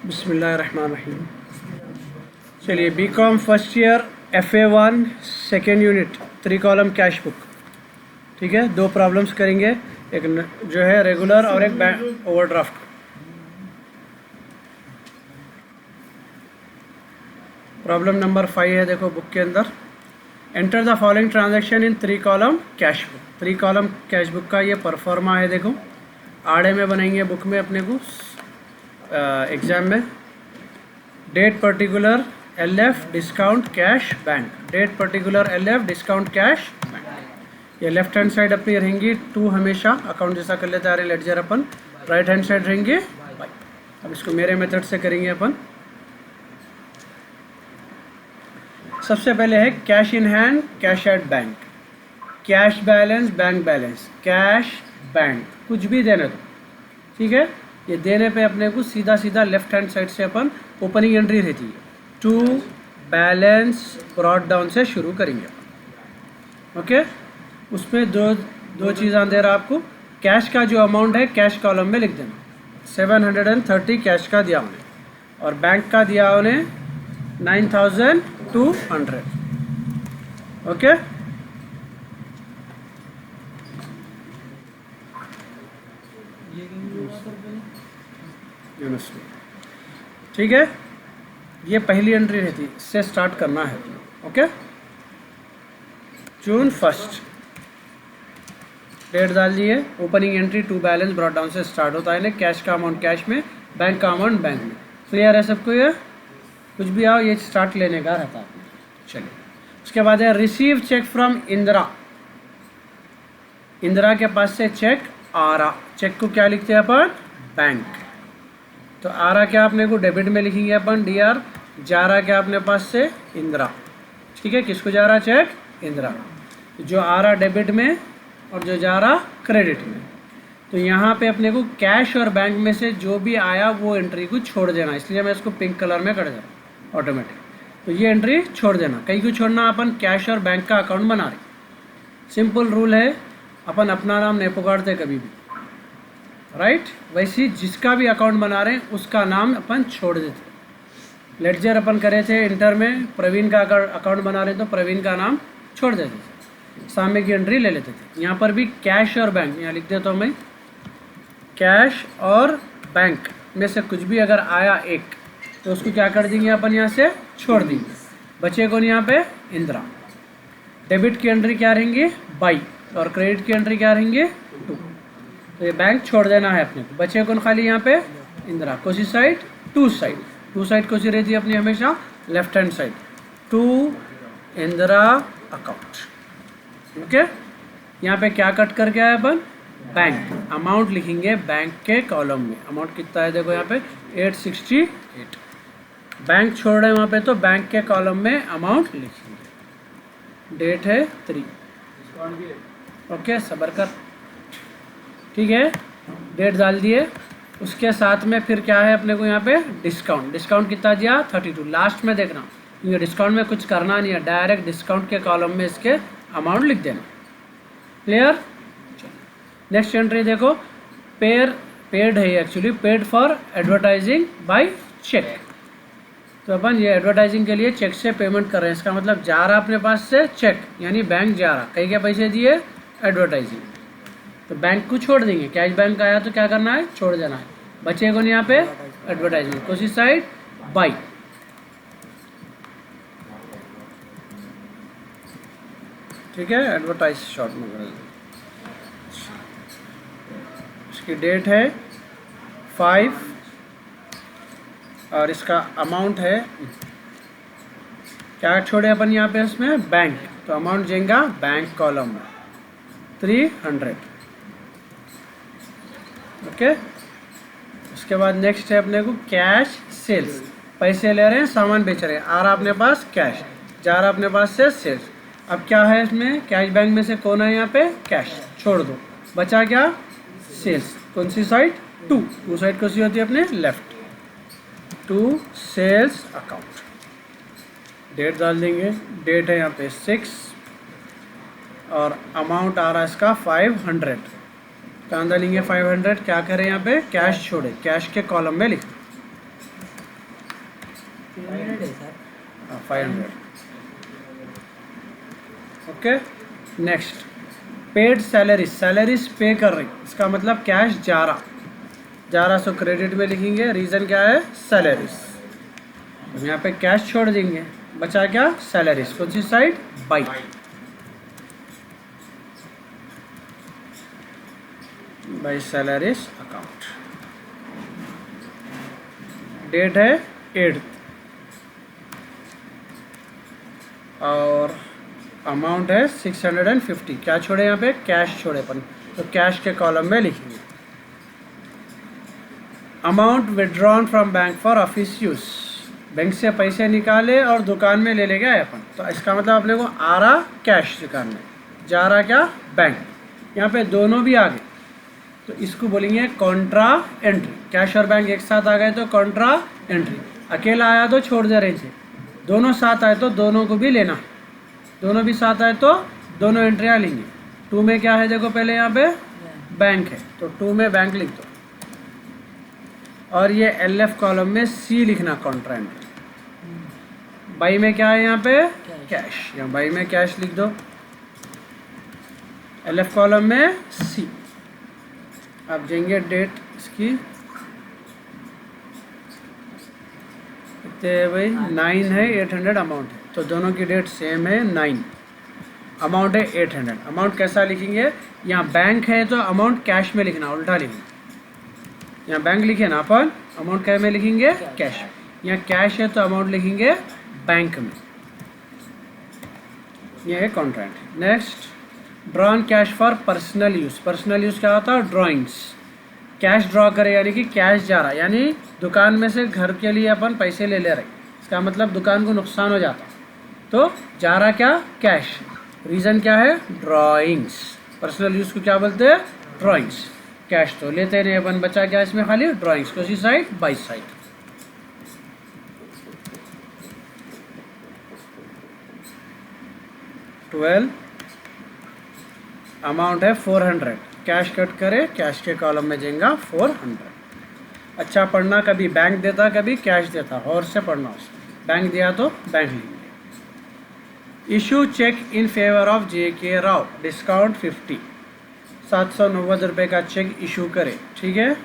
बिस्मिल्लाहिर्रहमानिर्रहीम। चलिए, BCom first year FA1 second unit 3 column cash book. ठीक है, दो प्रॉब्लम्स करेंगे, एक जो है रेगुलर और एक बैंक ओवरड्राफ्ट। प्रॉब्लम नंबर 5 है, देखो बुक के अंदर। Enter the following transaction in 3 column cash book. 3 column cash book का ये परफॉर्मा है, देखो आड़े में बनाएंगे बुक में अपने को एग्ज़ाम में। Date particular LF discount cash bank, date particular LF discount cash bank. ये लेफ्ट हैंड साइड अपनी रहेंगी टू, हमेशा अकाउंट जैसा कर लेते आ रहे लेडजर अपन। राइट हैंड साइड रहेंगे बाई। अब इसको मेरे मेथड से करेंगे अपन। सबसे पहले है cash in hand, cash at bank, cash balance, bank balance, cash bank, कुछ भी देने दो। ठीक है, ये देने पे अपने को सीधा सीधा लेफ्ट हैंड साइड से अपन ओपनिंग एंट्री रहती है टू बैलेंस ब्रॉड डाउन से शुरू करेंगे। ओके, उसमें दो चीज़ें दे रहा आपको। कैश का जो अमाउंट है कैश कॉलम में लिख देना, 730 कैश का दिया उन्हें, और बैंक का दिया उन्हें 9200। ओके, ठीक है, ये पहली एंट्री रहती है, इससे स्टार्ट करना है। ओके, जून 1 डेट डाल दिए। Opening entry to balance brought down से स्टार्ट होता है ना, कैश का अमाउंट कैश में, बैंक का अमाउंट बैंक में। क्लियर है सबको? ये कुछ भी आओ, ये स्टार्ट लेने का रहता है। चलिए, उसके बाद है receive cheque from Indira. Indira के पास से चेक आ रहा, चेक को क्या लिखते हैं अपन? बैंक। तो आ रहा क्या अपने को डेबिट में लिखेंगे अपन DR, जा रहा क्या अपने पास से? इंदिरा। ठीक है, किसको जा रहा चेक? इंदिरा। जो आ रहा डेबिट में और जो जा रहा क्रेडिट में। तो यहाँ पे अपने को कैश और बैंक में से जो भी आया वो एंट्री को छोड़ देना, इसलिए मैं इसको पिंक कलर में कर दे रहा हूँ ऑटोमेटिक। तो ये एंट्री छोड़ देना। कहीं को छोड़ना? अपन कैश और बैंक का अकाउंट बना रहे। सिंपल रूल है, अपन अपना नाम नहीं पुकारते कभी भी, राइट? वैसे ही जिसका भी अकाउंट बना रहे हैं उसका नाम अपन छोड़ देते। लेडजर अपन करे थे इंटर में, प्रवीण का अकाउंट बना रहे तो प्रवीण का नाम छोड़ देते थे, सामने की एंट्री ले लेते थे। यहाँ पर भी कैश और बैंक, यहाँ लिख देता हूँ मैं, कैश और बैंक में से कुछ भी अगर आया एक, तो उसको क्या कर देंगे अपन? यहाँ से छोड़ देंगे। बचे कौन यहाँ पे? इंदिरा। डेबिट की एंट्री क्या रहेंगी? बाई, और क्रेडिट की एंट्री क्या रहेंगे? टू। तो ये बैंक छोड़ देना है अपने को। बचे कौन खाली यहाँ पे? इंदिरा। कौन सी side? To side. To side कौन सी रहती है अपनी? हमेशा left hand side, to Indira account. Okay, यहाँ पे क्या कट करके आया अपन? बैंक। अमाउंट लिखेंगे बैंक के कॉलम में। अमाउंट कितना है देखो यहाँ पे 868। बैंक छोड़ रहे हैं वहाँ पे, तो बैंक के कॉलम में अमाउंट लिखेंगे। डेट है 3। ओके, सबर कर। ठीक है, डेट डाल दिए। उसके साथ में फिर क्या है अपने को यहाँ पे? डिस्काउंट। डिस्काउंट कितना दिया? 32। लास्ट में देखना, क्योंकि डिस्काउंट में कुछ करना नहीं है, डायरेक्ट डिस्काउंट के कॉलम में इसके अमाउंट लिख देना। क्लियर? नेक्स्ट एंट्री देखो, पेड है actually, paid for advertising by cheque. तो अपन ये एडवर्टाइजिंग के लिए चेक से पेमेंट कर रहे हैं, इसका मतलब जा रहा अपने पास से चेक, यानी बैंक जा रहा। कहीं के पैसे दिए? एडवर्टाइजिंग। तो बैंक को छोड़ देंगे। कैश बैंक आया तो क्या करना है? छोड़ देना है। बचे कौन यहाँ पे? एडवर्टाइजिंग। कौन सी साइड? बाई। ठीक है, एडवर्टाइज शॉर्ट में कर देंगे। इसकी डेट है 5 और इसका अमाउंट है, क्या छोड़े अपन यहाँ पे? इसमें बैंक, तो अमाउंट जाएगा बैंक कॉलम में 300। ओके, उसके बाद नेक्स्ट है अपने को कैश सेल्स। पैसे ले रहे हैं, सामान बेच रहे हैं, आ रहा अपने पास कैश, जा रहा अपने पास से सेल्स। अब क्या है इसमें? कैश बैंक में से कौन है यहाँ पे? कैश, छोड़ दो। बचा क्या? सेल्स। कौन सी साइड? टू साइड कौन सी होती है अपने? Left. To sales account. Date डाल देंगे, डेट है यहाँ पे 6 और अमाउंट आ रहा है इसका 500। कहाँ डालेंगे 500? क्या करें यहाँ पे? कैश छोड़े, कैश के कॉलम में लिख। 500 है sir. 500। Okay, next paid salaries, salaries पे कर रही, इसका मतलब कैश जा रहा सो क्रेडिट में लिखेंगे, रीज़न क्या है सैलरीज। तो यहाँ पे कैश छोड़ देंगे, बचा क्या सैलरीज, कौन सी side by. By salaries account. Date है 8 और अमाउंट है 650। क्या छोड़े यहाँ पे कैश छोड़े अपन, तो कैश के कॉलम में लिखेंगे। Amount withdrawn from bank for office use, bank से पैसे निकाले और दुकान में ले गए अपन, तो इसका मतलब अपने को आ रहा कैश दुकान में, जा रहा क्या बैंक। यहाँ पे दोनों भी आ गए तो इसको बोलेंगे कॉन्ट्रा एंट्री। कैश और बैंक एक साथ आ गए तो कॉन्ट्रा एंट्री, अकेला आया तो छोड़ दे रहे थे, दोनों साथ आए तो दोनों को भी लेना, दोनों भी साथ आए तो दोनों एंट्रियाँ लेंगे। 2 में क्या है देखो, पहले यहाँ पे बैंक है तो 2 में बैंक लिख दो, और ये LF कॉलम में C लिखना कॉन्ट्रा एंट्री। बाई में क्या है यहाँ पे कैश, यहाँ बाई में कैश लिख दो, LF कॉलम में C। अब जाएंगे डेट इसकी कितने है भाई 9 है, 800 अमाउंट है, तो दोनों की डेट सेम है 9, अमाउंट है 800। अमाउंट कैसा लिखेंगे, यहाँ बैंक है तो अमाउंट कैश में लिखना, उल्टा लिखना, यहाँ बैंक लिखे ना अपन, अमाउंट क्या में लिखेंगे कैश, यहाँ कैश है तो अमाउंट लिखेंगे बैंक में, यह है contract. Next drawn cash for personal use, personal use क्या होता है ड्राइंग्स, कैश ड्रॉ करे यानी कि कैश जा रहा, यानी दुकान में से घर के लिए अपन पैसे ले रहे, इसका मतलब दुकान को नुकसान हो जाता तो जा रहा क्या कैश, रीज़न क्या है ड्राइंग्स। पर्सनल यूज़ को क्या बोलते हैं ड्राइंग्स, कैश तो लेते नहीं अपन, बचा क्या इसमें खाली ड्राइंग्स, कौन सी साइड बाई साइड। अमाउंट है 400, कैश कट करे, कैश के कॉलम में जाएगा 400। अच्छा पढ़ना, कभी बैंक देता कभी कैश देता, और से पढ़ना उसमें, बैंक दिया तो बैंक लेंगे। Issue cheque in favour of JK Rao, discount 50, 790 रुपये का चेक इशू करे, ठीक है।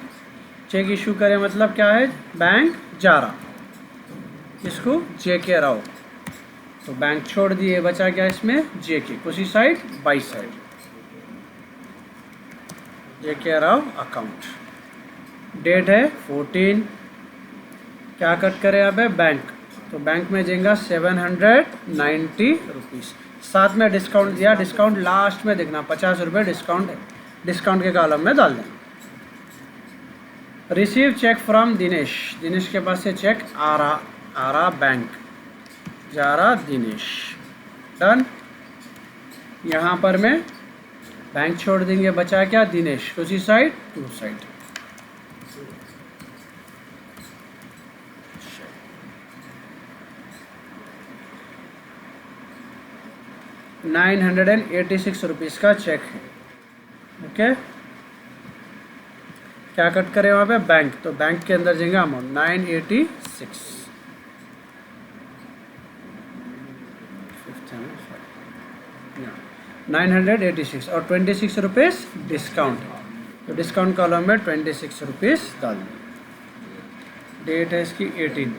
चेक इशू करे मतलब क्या है, बैंक जा रहा, इसको JK राव, तो बैंक छोड़ दिए, बचा क्या इसमें JK, उसी side by side, JK Rao account. Date है 14, क्या कट करे यहाँ पे बैंक, तो बैंक में जाएगा 790 रुपीज़, साथ में डिस्काउंट दिया, डिस्काउंट लास्ट में देखना 50 रुपये डिस्काउंट है, डिस्काउंट के कॉलम में डाल देना। Receive cheque from Dinesh, Dinesh के पास से चेक आ रहा बैंक, जा रहा दिनेश, डन। यहाँ पर मैं बैंक छोड़ देंगे, बचा क्या दिनेश, उसी साइड टू साइड। ₹986 रुपीज़ का चेक है, ओके। क्या कट करें वहाँ पे बैंक, तो बैंक के अंदर जाएंगे अमाउंट 986, 986 और 26 रुपीज़ डिस्काउंट, तो डिस्काउंट कॉलम में 26 रुपीज़ डाल दें। डेट है इसकी 18।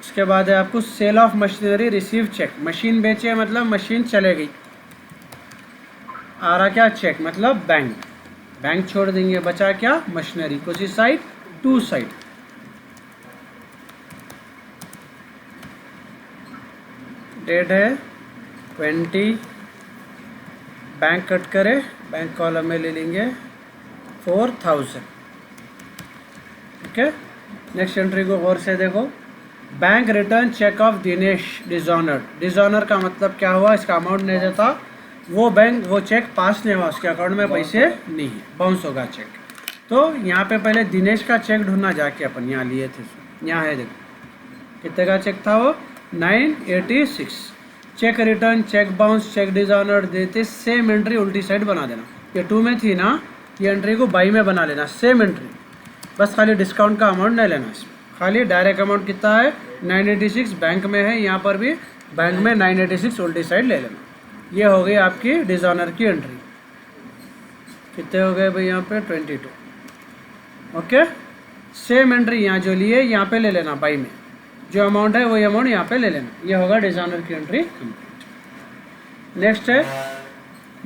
उसके बाद है आपको sale of machinery receive cheque, machine बेचे मतलब मशीन चले गई, आ रहा क्या चेक मतलब बैंक, बैंक छोड़ देंगे, बचा क्या मशीनरी, कुछ साइड टू साइड। डेट है 20, बैंक कट करे, बैंक कॉलम में ले लेंगे 4000, ओके। नेक्स्ट एंट्री को गौर से देखो, bank return cheque of Dinesh dishonoured, dishonour का मतलब क्या हुआ, इसका अमाउंट नहीं देता, वो बैंक वो चेक पास नहीं हुआ, उसके अकाउंट में पैसे नहीं है, बाउंस होगा चेक। तो यहाँ पे पहले दिनेश का चेक ढूंढना, जाके अपन यहाँ लिए थे, यहाँ है देखो कितने का चेक था वो 986। Cheque return, cheque bounce, cheque dishonoured देते सेम एंट्री उल्टी साइड बना देना, ये 2 में थी ना, ये एंट्री को बाई में बना लेना, सेम एंट्री बस खाली डिस्काउंट का अमाउंट नहीं लेना इसमें, खाली डायरेक्ट अमाउंट कितना है 986 बैंक में है, यहाँ पर भी बैंक में 986 उल्टी साइड ले लेना। ये हो गई आपकी डिसऑनर की एंट्री। कितने हो गए भाई यहाँ पे 22। ओके, सेम एंट्री यहाँ जो लिए यहाँ पे ले लेना, बाई में जो अमाउंट है वही अमाउंट यहाँ पे ले लेना। ये होगा डिसऑनर की एंट्री कंप्लीट। नेक्स्ट है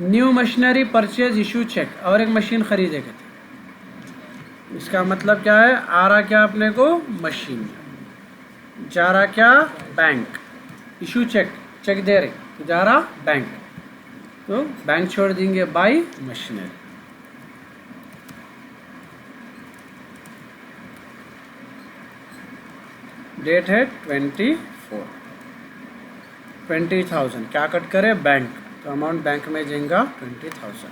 new machinery purchase issue cheque, और एक मशीन खरीदे गए थे। इसका मतलब क्या है, आ रहा क्या अपने को मशीन, जा रहा क्या बैंक, इशू चेक, चेक दे रहे तो जा रहा बैंक, तो बैंक छोड़ देंगे बाई मशीनरी। डेट है 24, 20,000 क्या कट करे बैंक, तो अमाउंट बैंक में जाएगा 20,000।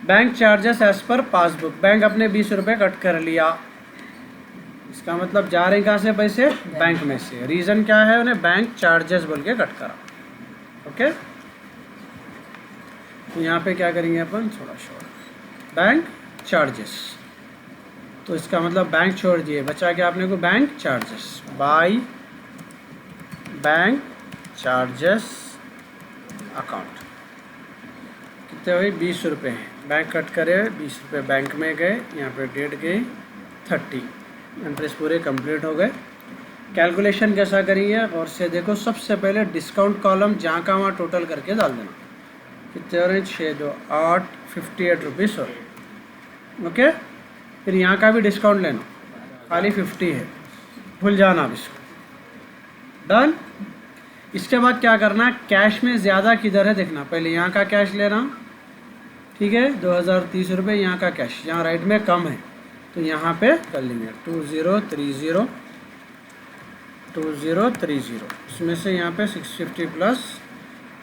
Bank charges as per passbook, bank अपने 20 रुपये कट कर लिया। इसका मतलब जा रहे कहाँ से पैसे, बैंक में से। रीज़न क्या है, उन्हें बैंक चार्जेस बोल के कट करा। ओके, तो यहाँ पे क्या करेंगे अपन, थोड़ा शॉर्ट, बैंक चार्जेस, तो इसका मतलब बैंक छोड़ दिए, बचा क्या आपने को bank charges, by bank charges account. कितने हुई 20 रुपये हैं, बैंक कट करे 20 रुपये बैंक में गए, यहाँ पे डेट गई 30, इंटरेस्ट पूरे कंप्लीट हो गए। कैलकुलेशन कैसा करिए और से देखो, सबसे पहले डिस्काउंट कॉलम जहाँ का वहाँ टोटल करके डाल देना। कितने हो रहे हैं, 6 2 8 58 रुपीज़ हो रहे। ओके, फिर यहाँ का भी डिस्काउंट लेना, खाली 50 है, भूल जाना अब इसको, डन। इसके बाद क्या करना, कैश में ज़्यादा किधर है देखना, पहले यहाँ का कैश लेना, ठीक है 2030 रुपये यहाँ का कैश, यहाँ राइट में कम है तो यहाँ पे कर लेंगे 2030, 2030, इसमें से यहाँ पे 650 प्लस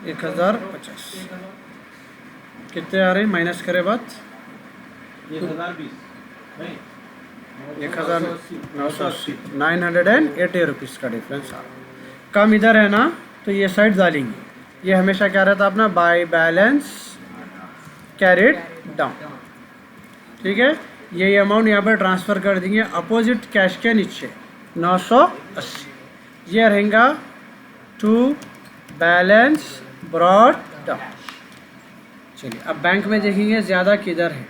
1050 कितने आ रहे हैं, माइनस करे बात 980 रुपीज़ का डिफरेंस आ रहा। कम इधर है ना, तो ये साइड डालेंगे। ये हमेशा क्या रहता अपना, बाय बैलेंस कैरिड डाउन, ठीक है। ये अमाउंट यहाँ पर ट्रांसफ़र कर देंगे अपोजिट कैश के नीचे 980, ये रहेगा टू बैलेंस ब्रॉड डाउन। चलिए अब बैंक में देखेंगे ज़्यादा किधर है,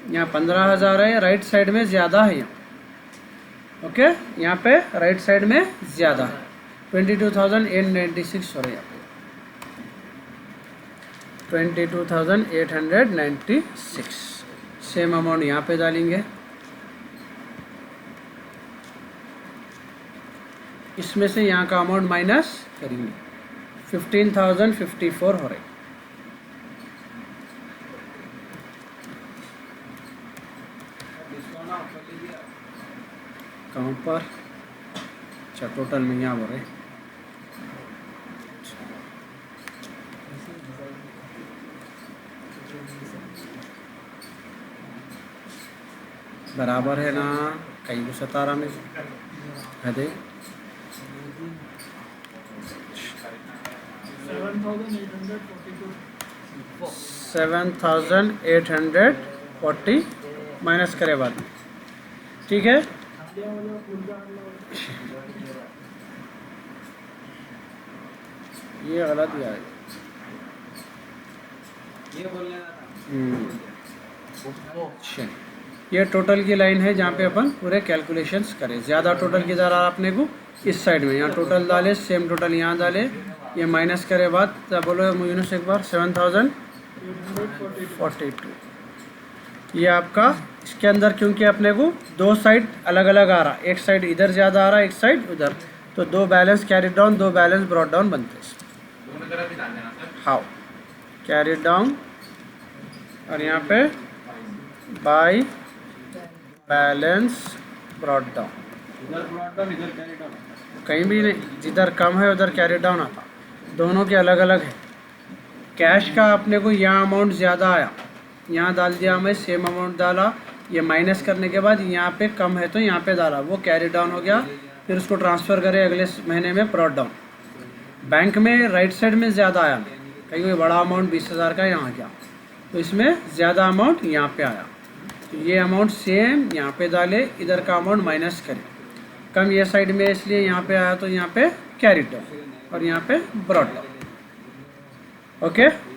यहाँ 15,000 है, राइट साइड में ज़्यादा है यहाँ। ओके, यहाँ पे राइट साइड में ज़्यादा है, 22,896 हो रहा है यहाँ पे 22,896। सेम अमाउंट यहाँ पे डालेंगे, इसमें से यहाँ का अमाउंट माइनस करेंगे, 15,054 हो रहे। कहाँ पर, अच्छा टोटल में यहाँ हो रहे, बराबर है ना, कहीं को 17 में है दे 7,840 माइनस करे बाद में, ठीक है। ये गलत ही आएगा, ये बोलने ये टोटल की लाइन है जहाँ पे अपन पूरे कैलकुलेशंस करें। ज़्यादा टोटल किधर आ आपने को, इस साइड में, यहाँ टोटल डाले, सेम टोटल यहाँ डाले, ये माइनस करे बाद बोलो यूनिस एक बार 7,042। ये आपका इसके अंदर, क्योंकि अपने को दो साइड अलग अलग आ रहा, एक साइड इधर ज़्यादा आ रहा, एक साइड उधर, तो दो बैलेंस कैरी डाउन, दो बैलेंस ब्रॉड डाउन बनते हैं। हाउ कैरी डाउन, और यहाँ पे बाय बैलेंस ब्रॉड डाउन, इधर ब्रॉड डाउन इधर कैरी डाउन, कहीं भी नहीं, जिधर कम है उधर कैरी डाउन आता, दोनों के अलग अलग है। कैश का अपने को यहाँ अमाउंट ज़्यादा आया, यहाँ डाल दिया मैं, सेम अमाउंट डाला, ये माइनस करने के बाद यहाँ पे कम है तो यहाँ पे डाला, वो कैरी डाउन हो गया, फिर उसको ट्रांसफ़र करें अगले महीने में ब्रॉड डाउन। बैंक में राइट साइड में ज़्यादा आया, कहीं कोई बड़ा अमाउंट 20,000 का यहाँ आ गया, तो इसमें ज़्यादा अमाउंट यहाँ पे आया, तो ये अमाउंट सेम यहाँ पे डाले, इधर का अमाउंट माइनस करें, कम ये साइड में इसलिए यहाँ पे आया, तो यहाँ पे कैरी डाउन और यहाँ पे ब्रॉट डाउन। ओके।